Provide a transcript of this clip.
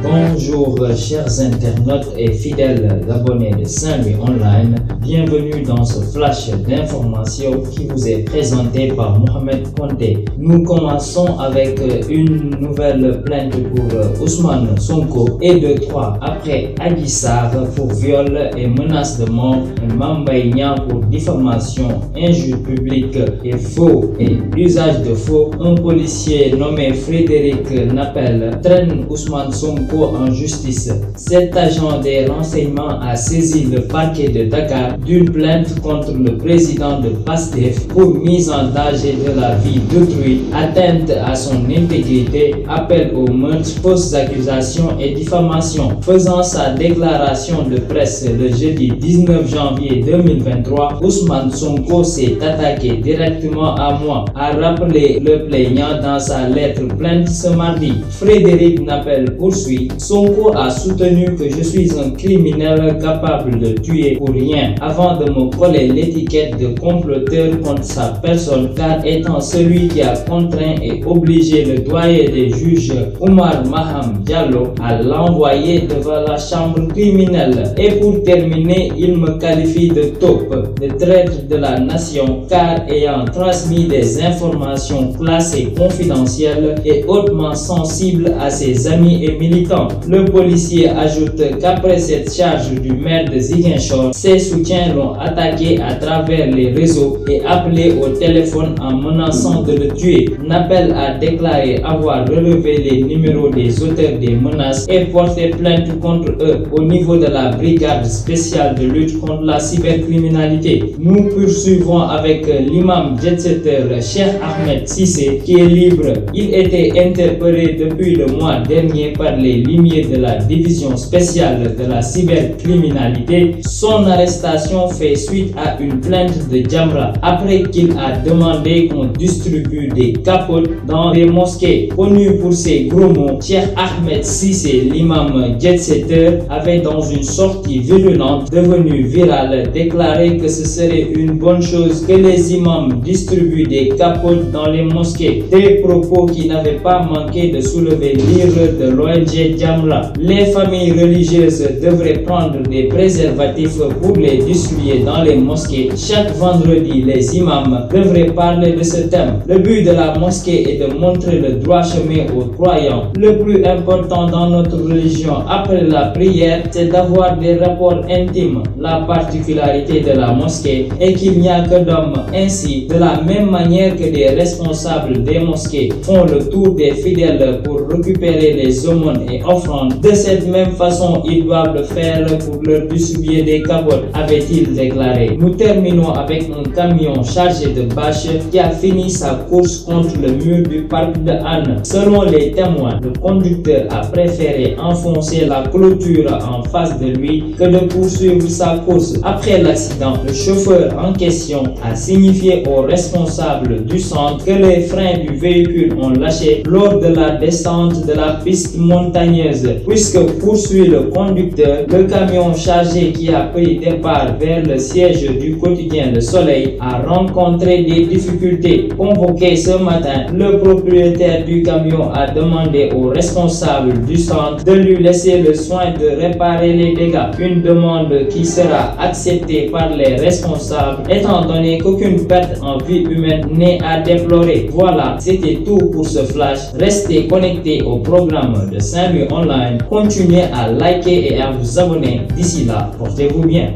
Bonjour chers internautes et fidèles abonnés de Saint-Louis Online, bienvenue dans ce flash d'information qui vous est présenté par Mohamed Konté. Nous commençons avec une nouvelle plainte pour Ousmane Sonko et de 3 après Adji Sarr pour viol et menace de mort, Mame Mbaye Niang pour diffamation, injure publique et faux et usage de faux. Un policier nommé Frédéric Napel traîne Ousmane Sonko en justice. Cet agent des renseignements a saisi le parquet de Dakar d'une plainte contre le président de PASTEF pour mise en danger de la vie d'autrui, atteinte à son intégrité, appel au meurtre, fausses accusations et diffamation. Faisant sa déclaration de presse le jeudi 19 janvier 2023, Ousmane Sonko s'est attaqué directement à moi, a rappelé le plaignant dans sa lettre plainte ce mardi. Frédéric Napel poursuit: Sonko a soutenu que je suis un criminel capable de tuer pour rien, avant de me coller l'étiquette de comploteur contre sa personne, car étant celui qui a contraint et obligé le doyen des juges Oumar Maham Diallo à l'envoyer devant la chambre criminelle. Et pour terminer, il me qualifie de taupe, de traître de la nation, car ayant transmis des informations classées confidentielles et hautement sensibles à ses amis et militants. Le policier ajoute qu'après cette charge du maire de Ziguinchor, ses soutiens l'ont attaqué à travers les réseaux et appelé au téléphone en menaçant de le tuer. Napel a déclaré avoir relevé les numéros des auteurs des menaces et porté plainte contre eux au niveau de la brigade spéciale de lutte contre la cybercriminalité. Nous poursuivons avec l'imam jet-setter Cheikh Ahmed Cissé qui est libre. Il était interpellé depuis le mois dernier par les limiers de la division spéciale de la cybercriminalité. Son arrestation fait suite à une plainte de Jamra après qu'il a demandé qu'on distribue des capotes dans les mosquées. Connu pour ses gros mots, Cheikh Ahmed Cissé, l'imam jet-setter, avait dans une sortie virulente devenue virale déclaré que ce serait une bonne chose que les imams distribuent des capotes dans les mosquées. Des propos qui n'avaient pas manqué de soulever l'ire de l'ONG Jamra. Les familles religieuses devraient prendre des préservatifs pour les distribuer dans les mosquées. Chaque vendredi, les imams devraient parler de ce thème. Le but de la mosquée est de montrer le droit chemin aux croyants. Le plus important dans notre religion après la prière, c'est d'avoir des rapports intimes. La particularité de la mosquée est qu'il n'y a que d'hommes. Ainsi, de la même manière que des responsables des mosquées font le tour des fidèles pour récupérer les aumônes et offrandes, de cette même façon, ils doivent le faire pour leur distribuer des capotes, avait-il déclaré. Nous terminons avec un camion chargé de bâches qui a fini sa course contre le mur du parc de Anne. Selon les témoins, le conducteur a préféré enfoncer la clôture en face de lui que de poursuivre sa course. Après l'accident, le chauffeur en question a signifié aux responsables du centre que les freins du véhicule ont lâché lors de la descente de la piste montagneuse. Puisque poursuit le conducteur, le camion chargé qui a pris départ vers le siège du quotidien Le Soleil a rencontré des difficultés. Convoqué ce matin, le propriétaire du camion a demandé aux responsables du centre de lui laisser le soin de réparer les dégâts. Une demande qui sera acceptée par les responsables étant donné qu'aucune perte en vie humaine n'est à déplorer. Voilà, c'était tout pour ce flash. Restez connectés au programme de Saint-Louis Online. Continuez à liker et à vous abonner. D'ici là, portez-vous bien.